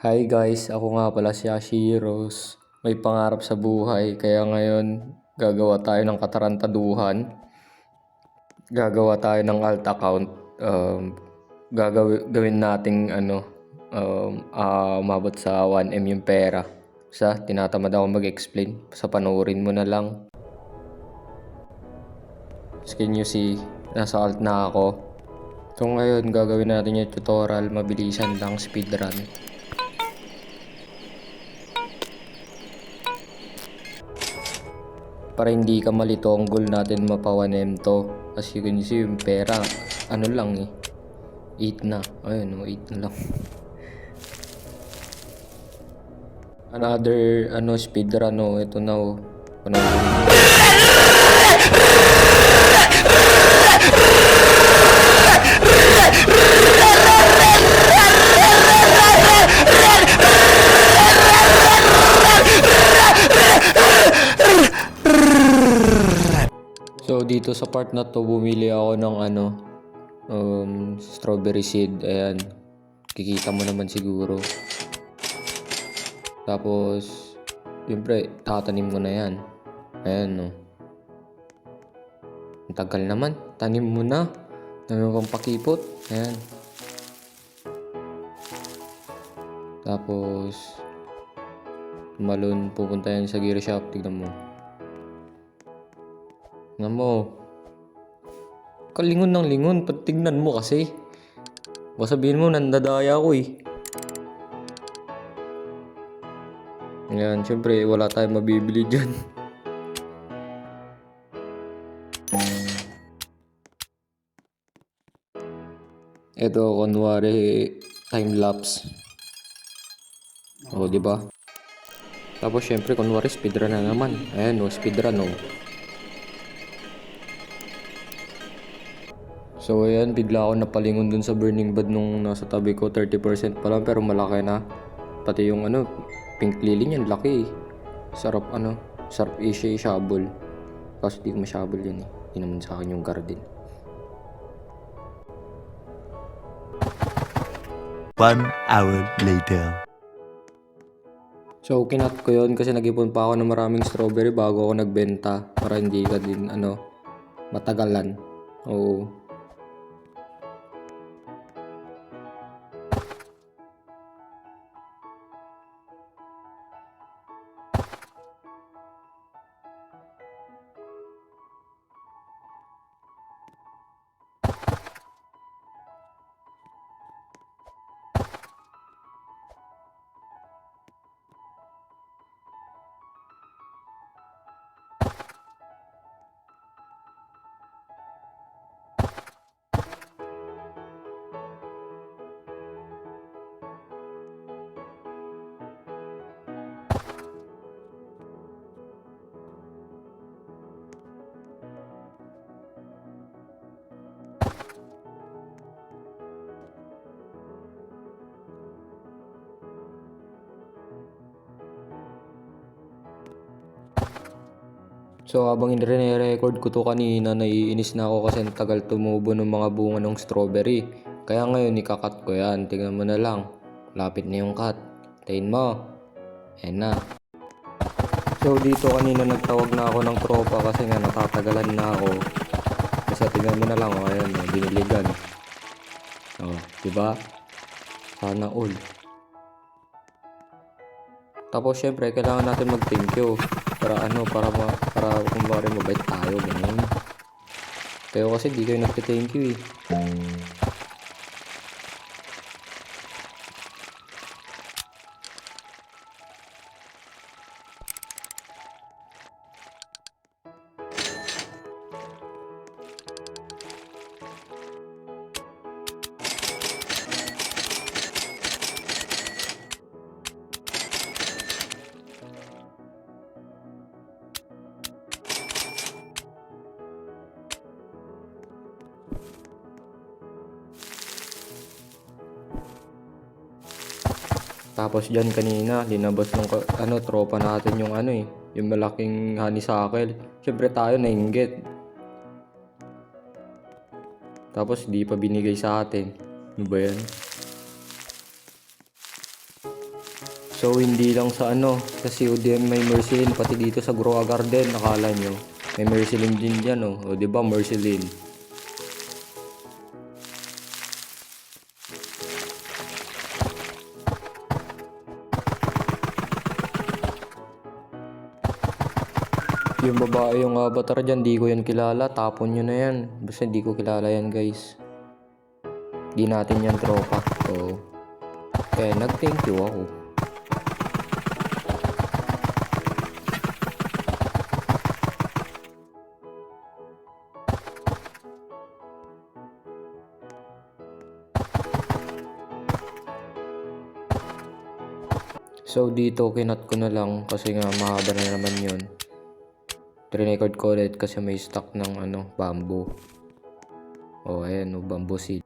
Hi guys, ako nga pala si Ashiros. May pangarap sa buhay, kaya ngayon gagawa tayo ng katarantaduhan. Gagawa tayo ng alt account. Gawin nating umabot sa 1M yung pera. Tinatamad ako mag-explain. Sa panoorin mo na lang. As can you see, nasa alt na ako. So ngayon gagawin natin yung tutorial, mabilisan lang, speedrun. Para hindi ka malito, ang goal natin mapawanem to. As you can see, yung pera, ano lang 8 na. Ayun, 8 na lang. Another, speedrun, ito na, panoorin mo. So dito sa part na to, bumili ako ng strawberry seed. Ayan, kikita mo naman siguro. Tapos siyempre tatanim mo na yan. Ayan, no. Ang tagal naman, tanim mo na. Dami mo pang pakipot. Ayan. Tapos malun, pupunta yan sa gear shop. Tignan mo. Tignan mo. Kalingon ng lingon. Tignan mo kasi. Baka sabihin mo, nandadaya ko eh. Ayan, syempre wala tayong mabibili dyan. Ito, kunwari, time-lapse. O, diba? Tapos, syempre, kunwari, speedrun na naman. Ayan, speedrun, So, ayan, bigla ako napalingon dun sa burning bud nung nasa tabi ko. 30% pa lang, pero malaki na. Pati yung, pink lily niyan, laki eh. Sarap, sarap i-shabol. Kasi di ko ma-shabol yan eh. Hindi naman sa akin yung garden. 1 hour later. So, kinat ko yun kasi nag-ipon pa ako ng maraming strawberry bago ako nagbenta para hindi ka din, matagalan. Oo. So habang i-record ko to kanina, naiinis na ako kasi ang tagal tumubo ng mga bunga ng strawberry. Kaya ngayon ikakat ko yan. Tingnan mo na lang. Lapit na yung cut. Tayin mo. Ayan na. So dito kanina nagtawag na ako ng tropa kasi nga natatagalan na ako. Kasi tingnan mo na lang. Ayan, biniligan. Diba? Sana all. Tapos syempre kailangan natin mag-thank you para kumbari mabait tayo, ganun. Kayo kasi di kayo nagte-thank you eh. Tapos dyan kanina, linabas ng tropa natin yung yung malaking honeysuckle. Siyempre tayo nainggit. Tapos di pa binigay sa atin. Ano ba yan? So hindi lang sa sa CODM may Mercilin, pati dito sa Groa Garden, nakala nyo. May Mercilin din dyan O diba Mercilin? Yung babae yung avatar dyan, di ko yan kilala. Tapon nyo na yan. Basta di ko kilala yan guys. Di natin yan tropa. So, kaya nag-thank you ako. So dito kinat ko na lang kasi nga mahaba na naman yun. Trinecord ko ulit kasi may stock ng bamboo. Ayan bamboo seed.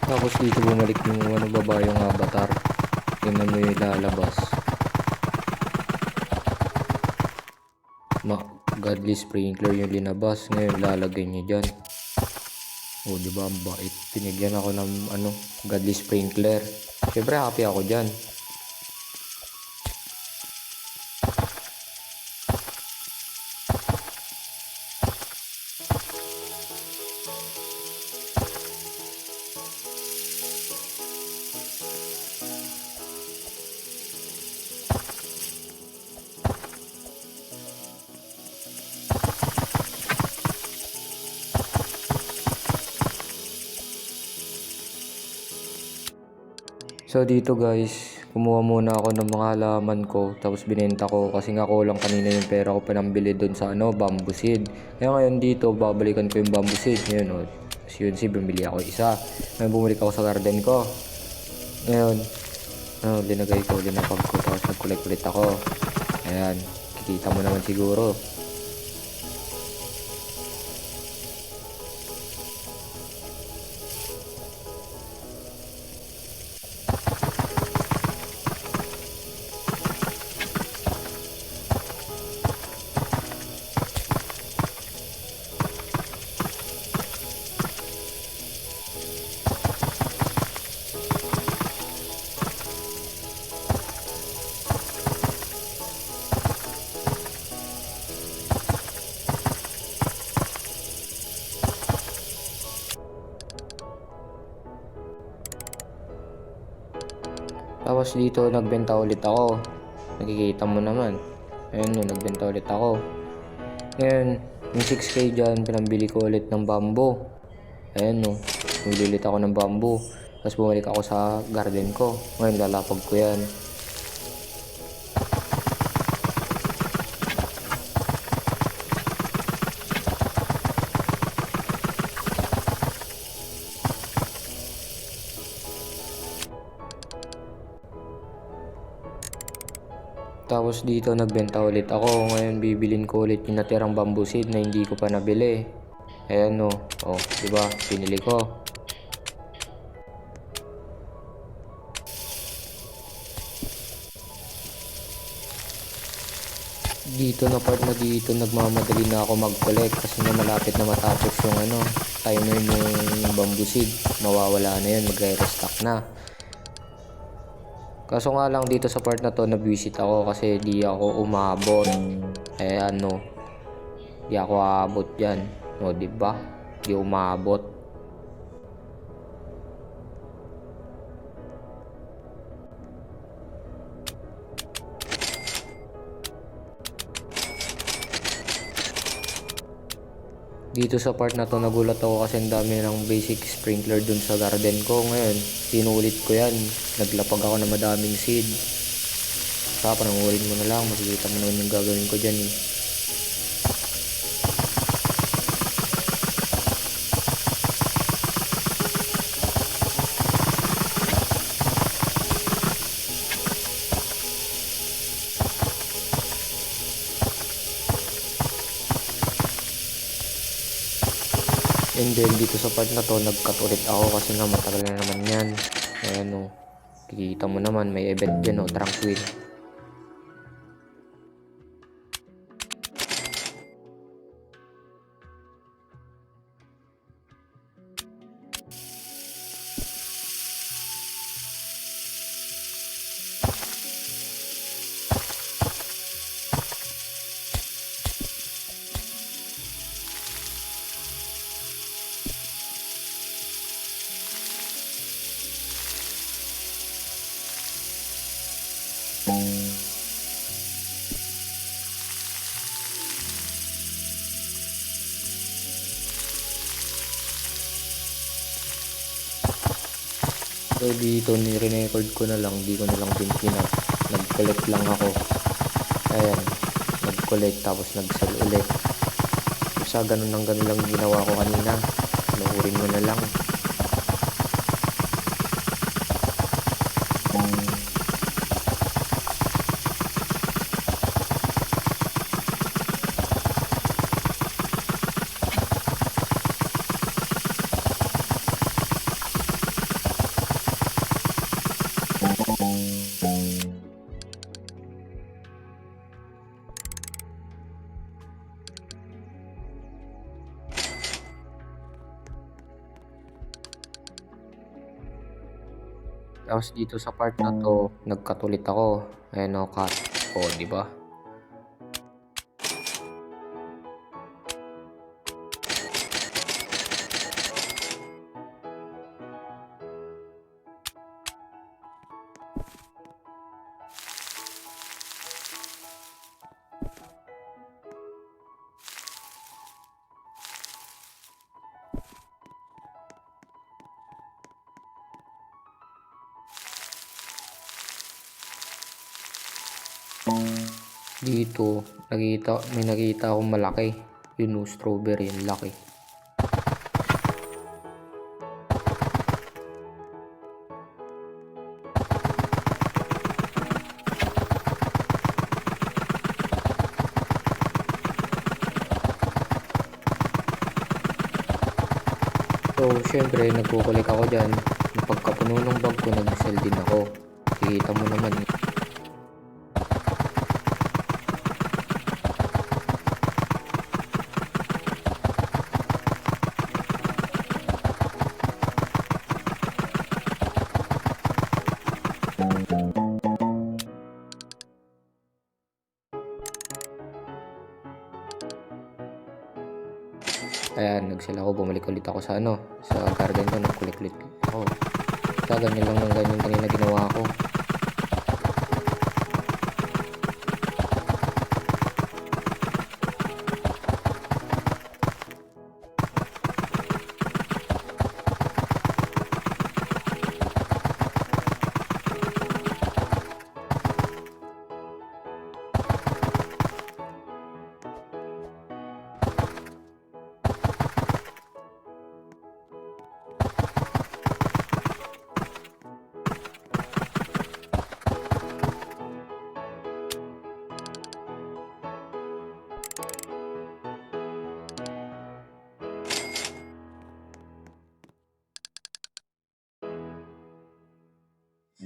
Tapos dito bumalik yung babayong avatar. Tingnan mo yung lalabas. Godly sprinkler yung linabas. Ngayon lalagay niya dyan. Diba ang bait. Pinigyan ako ng godly sprinkler. Siyempre happy ako dyan. So dito guys, kumuha muna ako ng mga halaman ko, tapos binenta ko kasi nga kulang kanina yung pera ko pinambili doon sa bamboo seed. Kaya ngayon dito, babalikan ko yung bamboo seed. Ngayon yun bumili ako isa. Ngayon bumalik ako sa garden ko. Ngayon, linapag ko, tapos nag-collect ulit ako. Ayan, kikita mo naman siguro. Tapos dito nagbenta ulit ako. Nakikita mo naman. Ayun nagbenta ulit ako. Ngayon, yung 6K dyan, pinambili ko ulit ng bamboo. Ayun bumili ulit ako ng bamboo. Tapos bumalik ako sa garden ko. Ngayon lalapag ko yan. Tapos dito nagbenta ulit ako. Ngayon bibilin ko ulit yung natirang bamboo seed na hindi ko pa nabili. Ayan diba? Pinili ko. Dito na part na dito nagmamadali na ako mag-collect kasi na malapit na matapos yung timer ng bamboo seed. Mawawala na yan, magre-restock na. Kaso nga lang dito sa part na to nabisit ako kasi di ako umabot. Di ako aabot yan. Diba? Di umabot. Dito sa part na to nagulat ako kasi ang dami ng basic sprinkler dun sa garden ko. Ngayon sinulit ko yan, naglapag ako ng madaming seed. Panangulit mo na lang, makikita mo naman yung gagawin ko dyan And then dito sa part na to nag-cut ulit ako kasi nga matagal na naman yan. Ayan kikita mo naman may event dyan tranquil. So dito ni-record ko na lang, di ko na lang din pinag. Nag-collect lang ako. Ayan, nag-collect tapos nag-sell ulit. Sa ganun lang ginawa ko kanina. Nuhurin mo na lang. Tapos dito sa part na to, nagkatulit ako. Ayan o, cut. O, di ba? Dito, may nakita akong malaki. Yun o, strawberry, ang laki. So, syempre, nagkukulik ako dyan. Pagkapuno ng bag ko, nag-sell din ako. Kikita mo naman. Ayan, nag-sell ako. Bumalik ulit ako sa sa garden ko. Nagkulik-kulik ako. Sa ganyan lang ng ganyan kanina ginawa ko.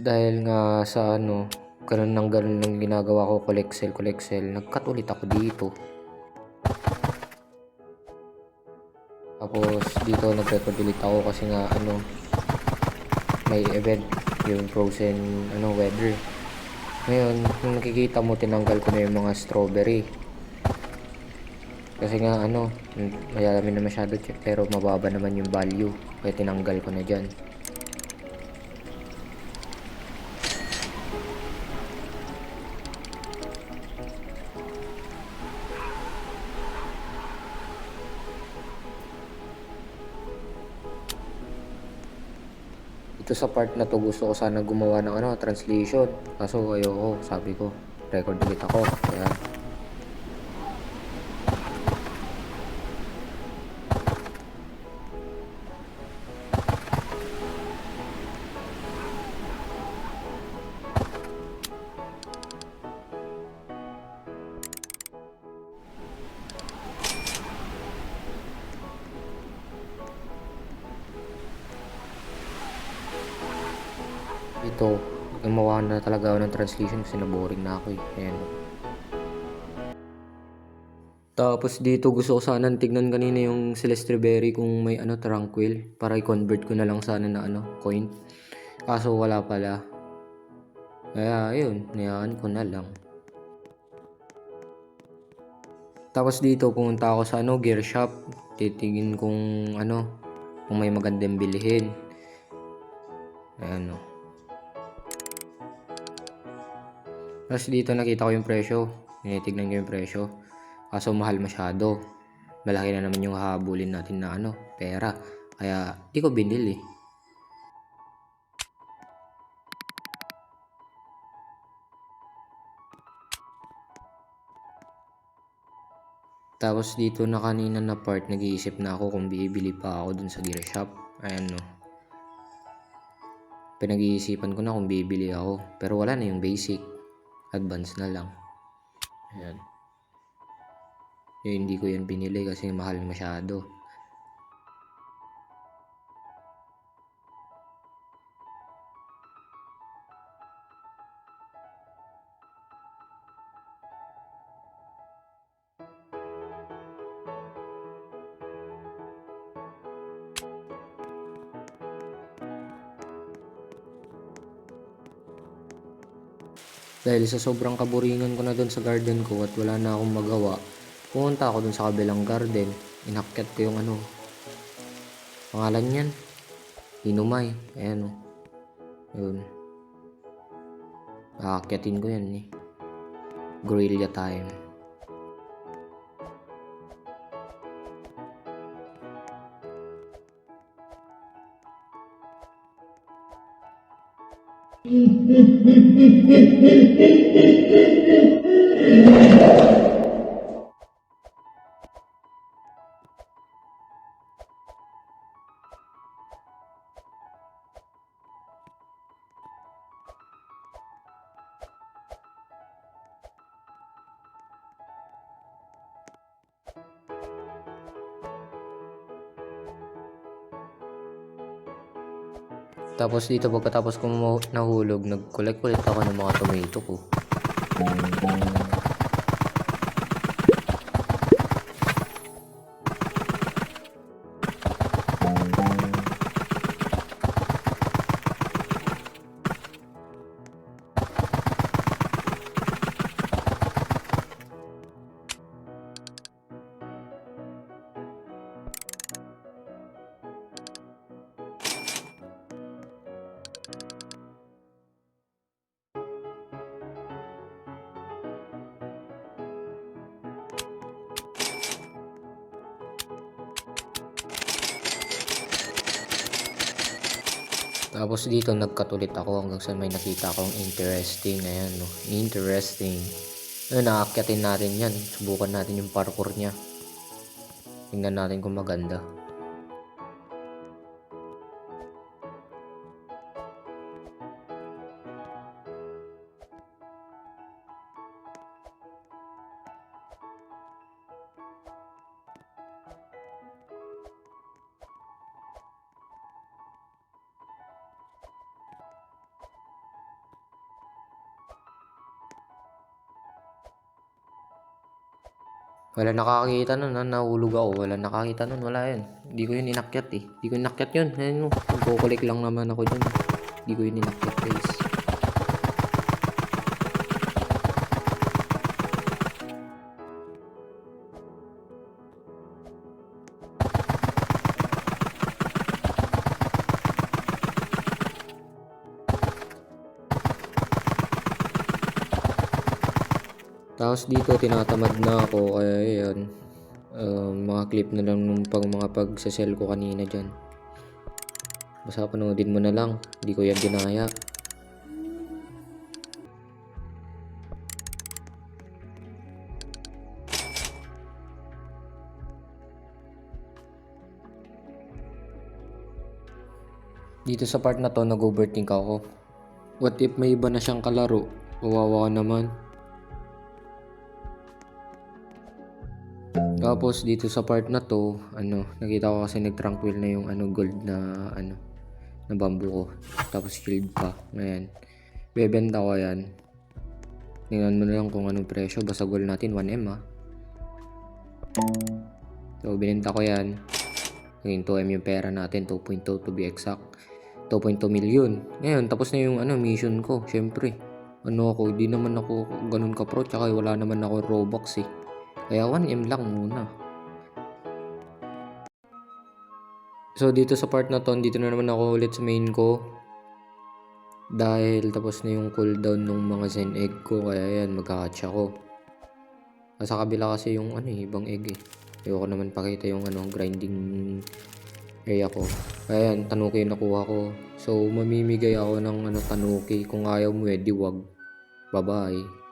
Dahil nga sa ganun lang ginagawa ko, collect sell, nag-cut ulit ako dito. Tapos dito nag-record ulit ako kasi nga may event, yung frozen weather. Ngayon, kung nakikita mo, tinanggal ko na yung mga strawberry. Kasi nga mayami na masyado check, pero mababa naman yung value. Kaya tinanggal ko na dyan. Ito sa part na to, gusto ko sana gumawa ng translation. Kaso ayoko, sabi ko, record ulit ako. Kaya ito, gumawa na talaga ako ng translation kasi naboring na ako eh. Ayan. Tapos dito gusto ko sana tignan kanina yung Celeste Berry kung may tranquil para i-convert ko na lang sana na coin. Kaso wala pala. Kaya ayun, niyaan ko na lang. Tapos dito pumunta ako sa gear shop. Titingin kung kung may magandang bilihin. Ayan o. Tapos dito nakita ko yung presyo. Tinitignan ko yung presyo. Kaso mahal masyado. Malaki na naman yung hahabulin natin na pera. Kaya di ko binili. Tapos dito na kanina na part, nag-iisip na ako kung bibili pa ako dun sa gear shop. Ayan no. Pinag-iisipan ko na kung bibili ako. Pero wala na yung basic. Advance na lang. Ayan. Hindi ko yan binili kasi mahal masyado. Dahil sa sobrang kaburingan ko na doon sa garden ko at wala na akong magawa, pumunta ako doon sa kabilang garden. Inakyat ko yung pangalan niyan, Hinumay. Ayan o. Yun. Aakyatin ko yan eh. Guerrilla time. Tapos dito pagkatapos ko nahulog, nag-collect ulit ako ng mga tomato ko. Tapos dito nagkatulit ako hanggang sa may nakita akong interesting. Ayan no, interesting. Ayun, naakyatin natin yan. Subukan natin yung parkour niya. Tingnan natin kung maganda. Wala nakakita nun, nahulog ako. Wala nakakita nun, wala yan. Hindi ko yun inakyat eh. Hindi ko inakyat yun. Ayun no, nagkukulik lang naman ako dun. Hindi ko yun inakyat guys. Tapos dito tinatamad na ako kaya yan, mga clip na lang nung mga pagsasell ko kanina dyan. Basta panoodin mo na lang, hindi ko yan ginaya. Dito sa part na to nag-overthink ako. What if may iba na siyang kalaro? Kawawa naman. Tapos dito sa part na to, nakita ko kasi nag-tranquil na yung gold na na bamboo ko. Tapos shield pa. Ngayon, bebenta ko yan. Tingnan mo na lang kung anong presyo. Basta goal natin 1M ha. So, binenta ko yan. Ngayon 2M yung pera natin. 2.2 to be exact. 2.2 million. Ngayon, tapos na yung mission ko. Syempre. Di naman ako ganun ka-pro. Tsaka wala naman ako Robux eh. Kaya 1M lang muna. So dito sa part na to, dito na naman ako ulit sa main ko. Dahil tapos na yung cooldown ng mga Zen egg ko. Kaya yan, magkakatch ako. Sa kabila kasi yung ibang egg eh. Ayoko naman pakita yung grinding area ko. Kaya yan, tanuki yung nakuha ko. So mamimigay ako ng tanuki. Kung ayaw mo di wag. Bye bye.